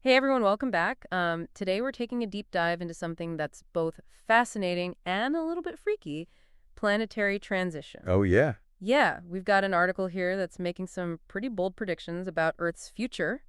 Hey everyone, welcome back. Today we're taking a deep dive into something that's both fascinating and a little bit freaky, planetary transition. Oh, yeah. Yeah, we've got an article here that's making some pretty bold predictions about Earth's future,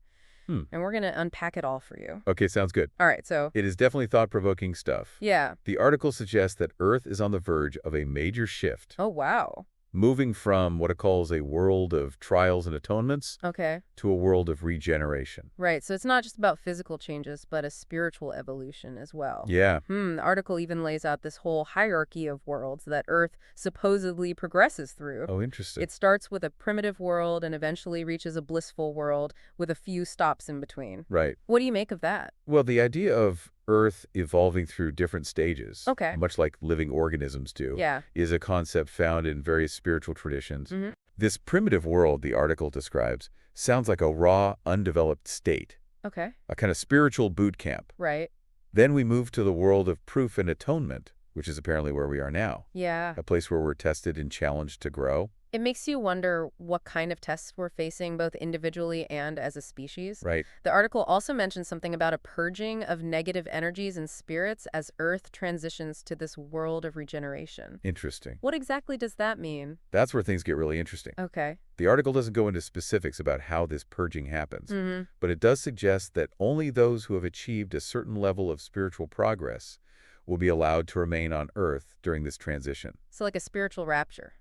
Hmm. and we're going to unpack it all for you. Okay, sounds good. All right, so It is definitely thought-provoking stuff. yeah. The article suggests that Earth is on the verge of a major shift, Oh, wow. moving from what it calls a world of trials and atonements Okay. to a world of regeneration. Right, so it's not just about physical changes, but a spiritual evolution as well. Yeah. The article even lays out this whole hierarchy of worlds that Earth supposedly progresses through. Oh, interesting. It starts with a primitive world and eventually reaches a blissful world with a few stops in between. Right. What do you make of that? Well, the idea of Earth evolving through different stages, Okay. much like living organisms do, Yeah. is a concept found in various spiritual traditions. hmm This primitive world the article describes sounds like a raw, undeveloped state, Okay. a kind of spiritual boot camp. Right. Then we move to the world of proof and atonement, which is apparently where we are now, Yeah. a place where we're tested and challenged to grow. It makes you wonder what kind of tests we're facing both individually and as a species. Right. The article also mentions something about a purging of negative energies and spirits as Earth transitions to this world of regeneration. Interesting. What exactly does that mean? That's where things get really interesting. Okay. The article doesn't go into specifics about how this purging happens, Mm-hmm. but it does suggest that only those who have achieved a certain level of spiritual progress will be allowed to remain on Earth during this transition. So like a spiritual rapture.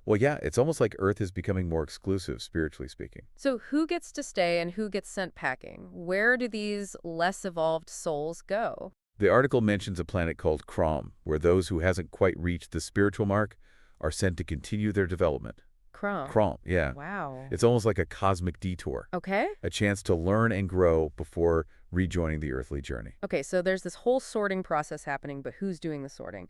Well, yeah, it's almost like Earth is becoming more exclusive, spiritually speaking. So who gets to stay and who gets sent packing? Where do these less evolved souls go? The article mentions a planet called Crom, where those who hasn't quite reached the spiritual mark are sent to continue their development. Crom. Crom, yeah. Wow. It's almost like a cosmic detour, Okay. a chance to learn and grow before rejoining the earthly journey. Okay, so there's this whole sorting process happening, but who's doing the sorting?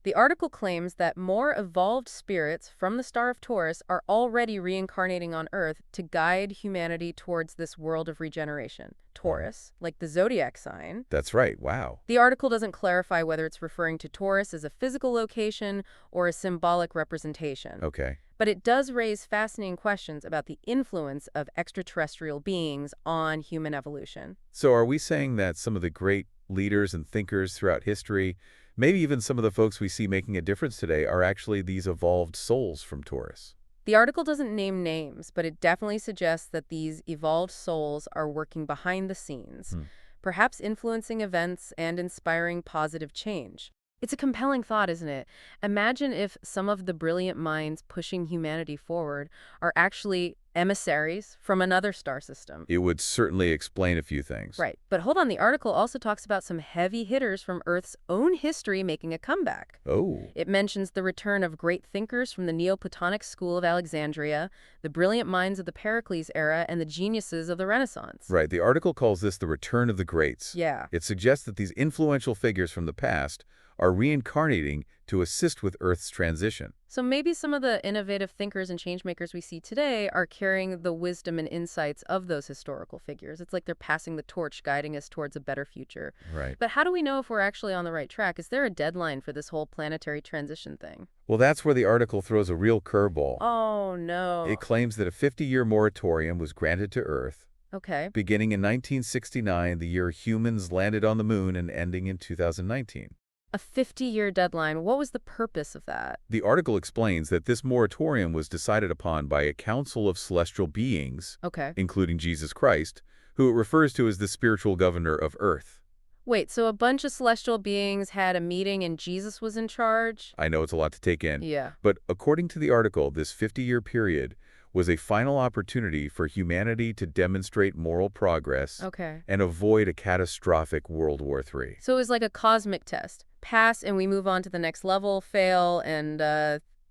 The article claims that more evolved spirits from the star of Taurus are already reincarnating on Earth to guide humanity towards this world of regeneration. Taurus, like the zodiac sign. That's right, wow. The article doesn't clarify whether it's referring to Taurus as a physical location or a symbolic representation. Okay. But it does raise fascinating questions about the influence of extraterrestrial beings on human evolution. So are we saying that some of the great leaders and thinkers throughout history, maybe even some of the folks we see making a difference today, are actually these evolved souls from Taurus? The article doesn't name names, but it definitely suggests that these evolved souls are working behind the scenes, Hmm. perhaps influencing events and inspiring positive change. It's a compelling thought, isn't it? Imagine if some of the brilliant minds pushing humanity forward are actually emissaries from another star system. It would certainly explain a few things. Right. But hold on, the article also talks about some heavy hitters from Earth's own history making a comeback. Oh, It mentions the return of great thinkers from the Neoplatonic school of Alexandria, the brilliant minds of the Pericles era, and the geniuses of the Renaissance. right. The article calls this the return of the greats. Yeah. It suggests that these influential figures from the past are reincarnating to assist with Earth's transition. So maybe some of the innovative thinkers and changemakers we see today are carrying the wisdom and insights of those historical figures. It's like they're passing the torch, guiding us towards a better future. Right. But how do we know if we're actually on the right track? Is there a deadline for this whole planetary transition thing? Well, that's where the article throws a real curveball. Oh, no. It claims that a 50-year moratorium was granted to Earth, Okay. beginning in 1969, the year humans landed on the moon, and ending in 2019. A 50-year deadline. What was the purpose of that? The article explains that this moratorium was decided upon by a council of celestial beings, Okay. including Jesus Christ, who it refers to as the spiritual governor of Earth. Wait, so a bunch of celestial beings had a meeting and Jesus was in charge? I know it's a lot to take in, Yeah. but according to the article, this 50-year period was a final opportunity for humanity to demonstrate moral progress Okay. and avoid a catastrophic World War III. So it was like a cosmic test. Pass and we move on to the next level, fail, and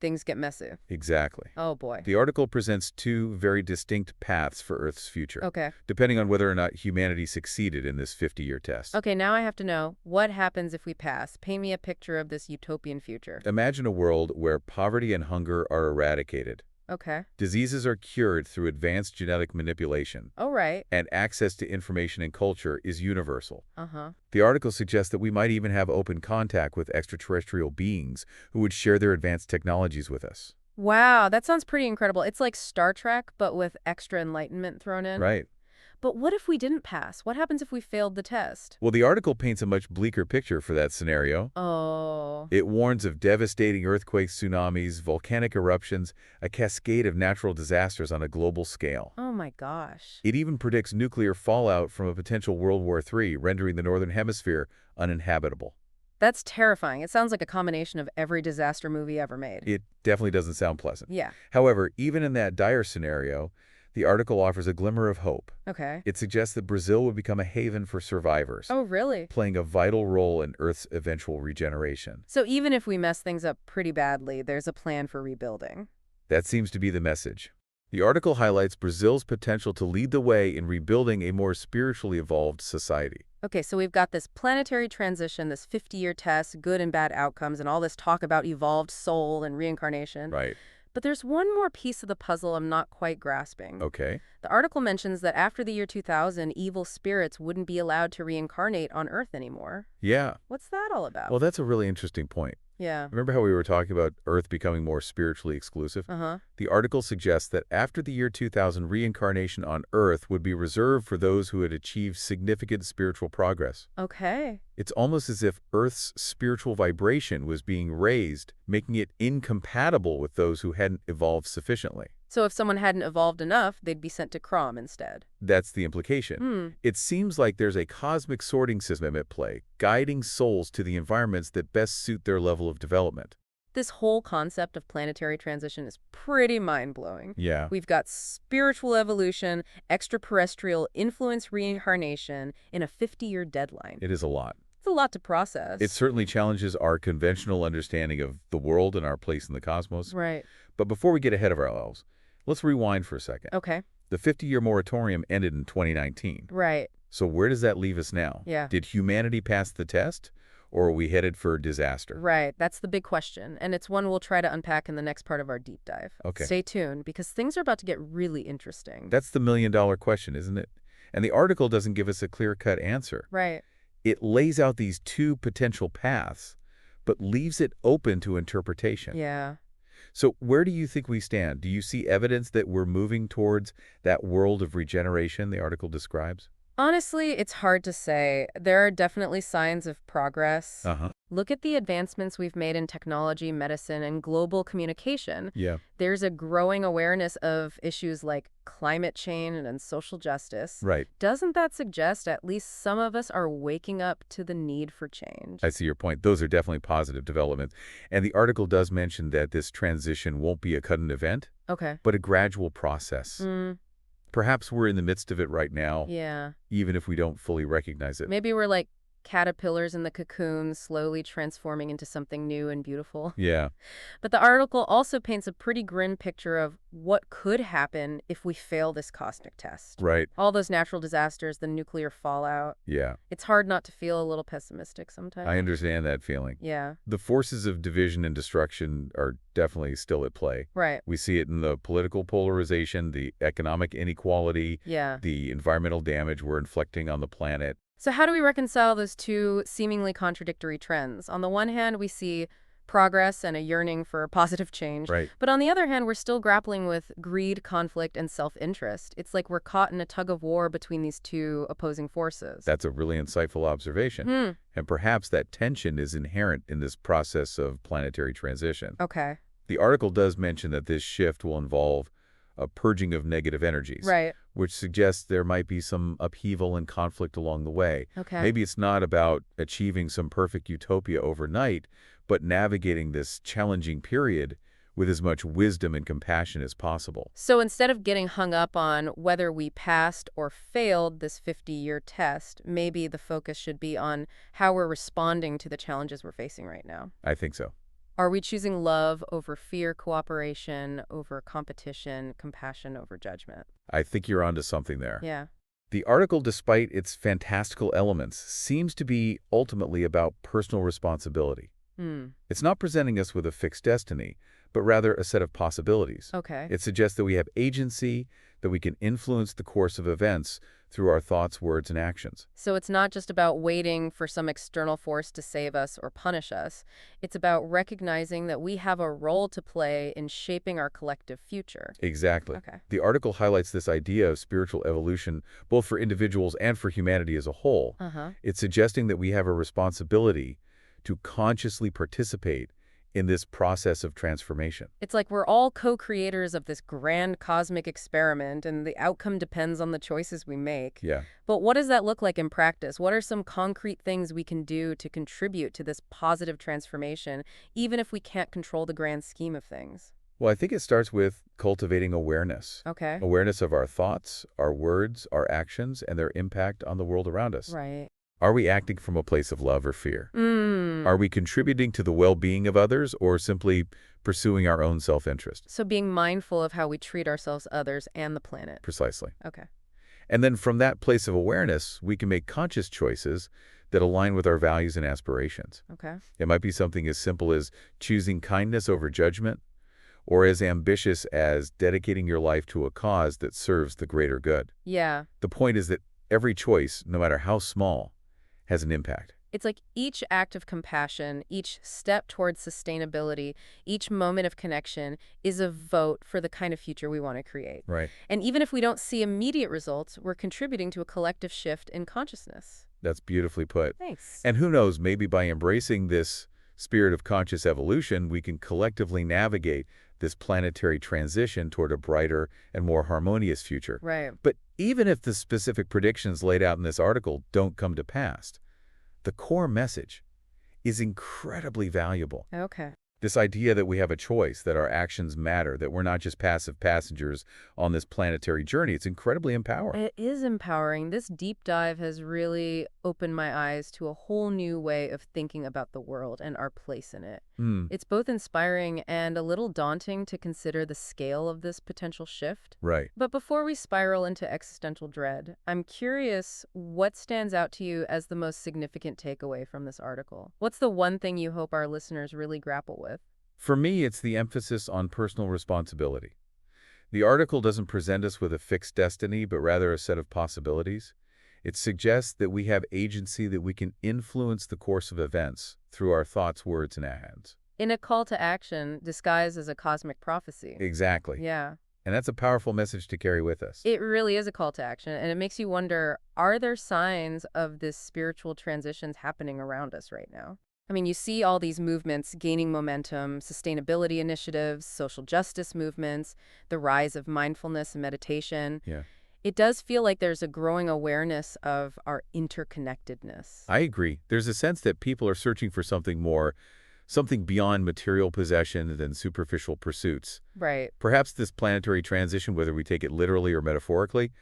things get messy. Exactly. Oh, boy. The article presents two very distinct paths for Earth's future, Okay. depending on whether or not humanity succeeded in this 50-year test. Okay, now I have to know, what happens if we pass? Paint me a picture of this utopian future. Imagine a world where poverty and hunger are eradicated, Okay. diseases are cured through advanced genetic manipulation, All right. and access to information and culture is universal. Uh-huh. The article suggests that we might even have open contact with extraterrestrial beings who would share their advanced technologies with us. Wow, that sounds pretty incredible. It's like Star Trek, but with extra enlightenment thrown in. Right. But what if we didn't pass? What happens if we failed the test? Well, the article paints a much bleaker picture for that scenario. Oh. It warns of devastating earthquakes, tsunamis, volcanic eruptions, a cascade of natural disasters on a global scale. Oh my gosh. It even predicts nuclear fallout from a potential World War III, rendering the Northern Hemisphere uninhabitable. That's terrifying. It sounds like a combination of every disaster movie ever made. It definitely doesn't sound pleasant. Yeah. However, even in that dire scenario, the article offers a glimmer of hope. Okay. It suggests that Brazil would become a haven for survivors, Oh, really? playing a vital role in Earth's eventual regeneration. So even if we mess things up pretty badly, there's a plan for rebuilding. That seems to be the message. The article highlights Brazil's potential to lead the way in rebuilding a more spiritually evolved society. Okay, so we've got this planetary transition, this 50-year test, good and bad outcomes, and all this talk about evolved soul and reincarnation. Right. But there's one more piece of the puzzle I'm not quite grasping. Okay. The article mentions that after the year 2000, evil spirits wouldn't be allowed to reincarnate on Earth anymore. Yeah. What's that all about? Well, that's a really interesting point. Yeah. Remember how we were talking about Earth becoming more spiritually exclusive? Uh-huh. The article suggests that after the year 2000, reincarnation on Earth would be reserved for those who had achieved significant spiritual progress. Okay. It's almost as if Earth's spiritual vibration was being raised, making it incompatible with those who hadn't evolved sufficiently. So if someone hadn't evolved enough, they'd be sent to Crom instead. That's the implication. It seems like there's a cosmic sorting system at play, guiding souls to the environments that best suit their level of development. This whole concept of planetary transition is pretty mind-blowing. Yeah. We've got spiritual evolution, extraterrestrial influence reincarnation in a 50-year deadline. It is a lot. It's a lot to process. It certainly challenges our conventional understanding of the world and our place in the cosmos. Right. But before we get ahead of ourselves, let's rewind for a second. Okay. The 50-year moratorium ended in 2019. Right. So where does that leave us now? Yeah. Did humanity pass the test, or are we headed for disaster? Right. That's the big question, and it's one we'll try to unpack in the next part of our deep dive. Okay. Stay tuned, because things are about to get really interesting. That's the million-dollar question, isn't it? And the article doesn't give us a clear-cut answer. Right. It lays out these two potential paths, but leaves it open to interpretation. Yeah. So where do you think we stand? Do you see evidence that we're moving towards that world of regeneration the article describes? Honestly, it's hard to say. There are definitely signs of progress. Uh-huh. Look at the advancements we've made in technology, medicine, and global communication. Yeah. There's a growing awareness of issues like climate change and social justice. Right. Doesn't that suggest at least some of us are waking up to the need for change? I see your point. Those are definitely positive developments. And the article does mention that this transition won't be a sudden event, Okay. but a gradual process. Perhaps we're in the midst of it right now, Yeah. even if we don't fully recognize it. Maybe we're like caterpillars in the cocoon, slowly transforming into something new and beautiful. Yeah. But the article also paints a pretty grim picture of what could happen if we fail this cosmic test. Right. All those natural disasters, the nuclear fallout. Yeah. It's hard not to feel a little pessimistic sometimes. I understand that feeling. Yeah. The forces of division and destruction are definitely still at play. Right. We see it in the political polarization, the economic inequality, Yeah. the environmental damage we're inflicting on the planet. So how do we reconcile those two seemingly contradictory trends? On the one hand, we see progress and a yearning for positive change. Right. But on the other hand, we're still grappling with greed, conflict, and self-interest. It's like we're caught in a tug of war between these two opposing forces. That's a really insightful observation. And perhaps that tension is inherent in this process of planetary transition. Okay. The article does mention that this shift will involve a purging of negative energies, Right. which suggests there might be some upheaval and conflict along the way. Okay. Maybe it's not about achieving some perfect utopia overnight, but navigating this challenging period with as much wisdom and compassion as possible. So instead of getting hung up on whether we passed or failed this 50-year test, maybe the focus should be on how we're responding to the challenges we're facing right now. I think so. Are we choosing love over fear, cooperation over competition, compassion over judgment? I think you're onto something there. Yeah. The article, despite its fantastical elements, seems to be ultimately about personal responsibility. It's not presenting us with a fixed destiny, but rather a set of possibilities. Okay. It suggests that we have agency, that we can influence the course of events through our thoughts, words, and actions. So it's not just about waiting for some external force to save us or punish us. It's about recognizing that we have a role to play in shaping our collective future. Exactly. Okay. The article highlights this idea of spiritual evolution both for individuals and for humanity as a whole. Uh-huh. It's suggesting that we have a responsibility to consciously participate in this process of transformation. It's like we're all co-creators of this grand cosmic experiment, and the outcome depends on the choices we make. Yeah. But what does that look like in practice? What are some concrete things we can do to contribute to this positive transformation, even if we can't control the grand scheme of things? Well, I think it starts with cultivating awareness. Okay. Awareness of our thoughts, our words, our actions, and their impact on the world around us. Right. Are we acting from a place of love or fear? Mm. Are we contributing to the well-being of others or simply pursuing our own self-interest? So being mindful of how we treat ourselves, others, and the planet. Precisely. Okay. And then from that place of awareness, we can make conscious choices that align with our values and aspirations. Okay. It might be something as simple as choosing kindness over judgment, or as ambitious as dedicating your life to a cause that serves the greater good. Yeah. The point is that every choice, no matter how small, has an impact. It's like each act of compassion, each step towards sustainability, each moment of connection is a vote for the kind of future we want to create. Right. And even if we don't see immediate results, we're contributing to a collective shift in consciousness. That's beautifully put. Thanks. And who knows, maybe by embracing this spirit of conscious evolution, we can collectively navigate this planetary transition toward a brighter and more harmonious future. Right. But even if the specific predictions laid out in this article don't come to pass, the core message is incredibly valuable. Okay. This idea that we have a choice, that our actions matter, that we're not just passive passengers on this planetary journey, it's incredibly empowering. It is empowering. This deep dive has really opened my eyes to a whole new way of thinking about the world and our place in it. It's both inspiring and a little daunting to consider the scale of this potential shift. Right. But before we spiral into existential dread, I'm curious what stands out to you as the most significant takeaway from this article? What's the one thing you hope our listeners really grapple with? For me, it's the emphasis on personal responsibility. The article doesn't present us with a fixed destiny, but rather a set of possibilities. It suggests that we have agency, that we can influence the course of events through our thoughts, words, and actions. In a call to action disguised as a cosmic prophecy. Exactly. Yeah. And that's a powerful message to carry with us. It really is a call to action, and it makes you wonder, are there signs of this spiritual transitions happening around us right now? I mean, you see all these movements gaining momentum, sustainability initiatives, social justice movements, the rise of mindfulness and meditation. Yeah. It does feel like there's a growing awareness of our interconnectedness. I agree. There's a sense that people are searching for something more, something beyond material possession than superficial pursuits. Right. Perhaps this planetary transition, whether we take it literally or metaphorically,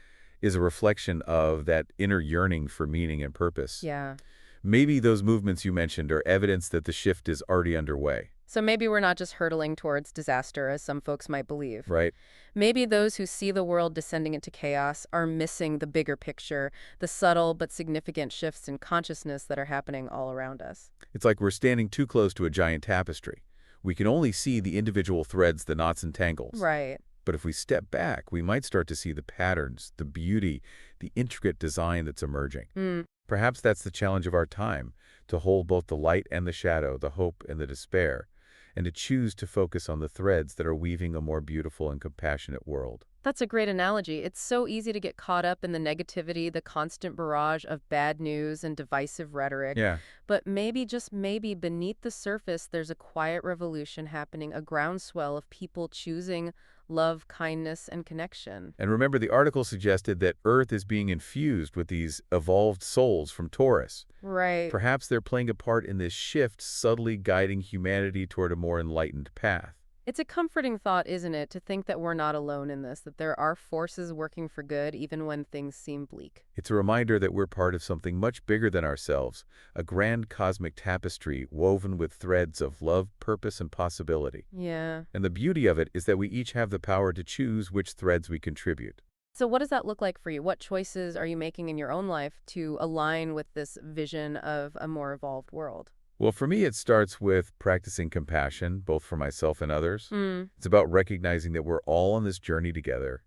is a reflection of that inner yearning for meaning and purpose. Yeah. Maybe those movements you mentioned are evidence that the shift is already underway. So maybe we're not just hurtling towards disaster, as some folks might believe. Right. Maybe those who see the world descending into chaos are missing the bigger picture, the subtle but significant shifts in consciousness that are happening all around us. It's like we're standing too close to a giant tapestry. We can only see the individual threads, the knots and tangles. Right. But if we step back, we might start to see the patterns, the beauty, the intricate design that's emerging. Perhaps that's the challenge of our time, to hold both the light and the shadow, the hope and the despair, and to choose to focus on the threads that are weaving a more beautiful and compassionate world. That's a great analogy. It's so easy to get caught up in the negativity, the constant barrage of bad news and divisive rhetoric. Yeah. But maybe, just maybe, beneath the surface, there's a quiet revolution happening, a groundswell of people choosing love, kindness, and connection. And remember, the article suggested that Earth is being infused with these evolved souls from Taurus. Right. Perhaps they're playing a part in this shift, subtly guiding humanity toward a more enlightened path. It's a comforting thought, isn't it, to think that we're not alone in this, that there are forces working for good even when things seem bleak. It's a reminder that we're part of something much bigger than ourselves, a grand cosmic tapestry woven with threads of love, purpose, and possibility. Yeah. And the beauty of it is that we each have the power to choose which threads we contribute. So what does that look like for you? What choices are you making in your own life to align with this vision of a more evolved world? Well, for me, it starts with practicing compassion, both for myself and others. It's about recognizing that we're all on this journey together,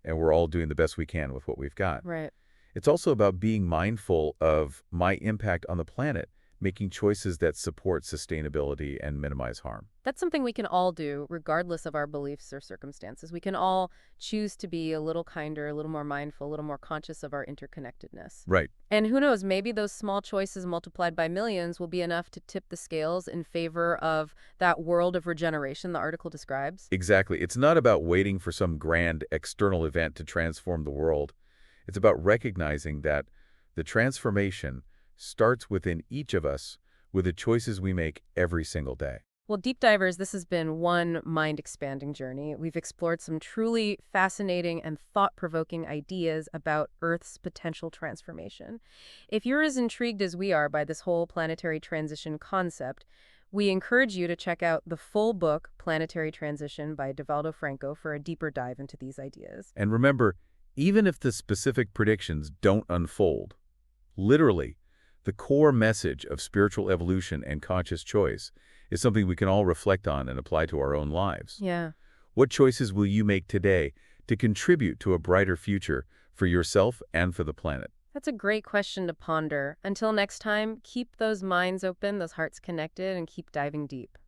and we're all doing the best we can with what we've got. Right. It's also about being mindful of my impact on the planet, making choices that support sustainability and minimize harm. That's something we can all do, regardless of our beliefs or circumstances. We can all choose to be a little kinder, a little more mindful, a little more conscious of our interconnectedness. Right. And who knows, maybe those small choices multiplied by millions will be enough to tip the scales in favor of that world of regeneration the article describes. Exactly. It's not about waiting for some grand external event to transform the world. It's about recognizing that the transformation starts within each of us with the choices we make every single day. Well, Deep Divers, this has been one mind-expanding journey. We've explored some truly fascinating and thought-provoking ideas about Earth's potential transformation. If you're as intrigued as we are by this whole planetary transition concept, we encourage you to check out the full book, Planetary Transition by Divaldo Franco, for a deeper dive into these ideas. And remember, even if the specific predictions don't unfold, literally, the core message of spiritual evolution and conscious choice is something we can all reflect on and apply to our own lives. Yeah. What choices will you make today to contribute to a brighter future for yourself and for the planet? That's a great question to ponder. Until next time, keep those minds open, those hearts connected, and keep diving deep.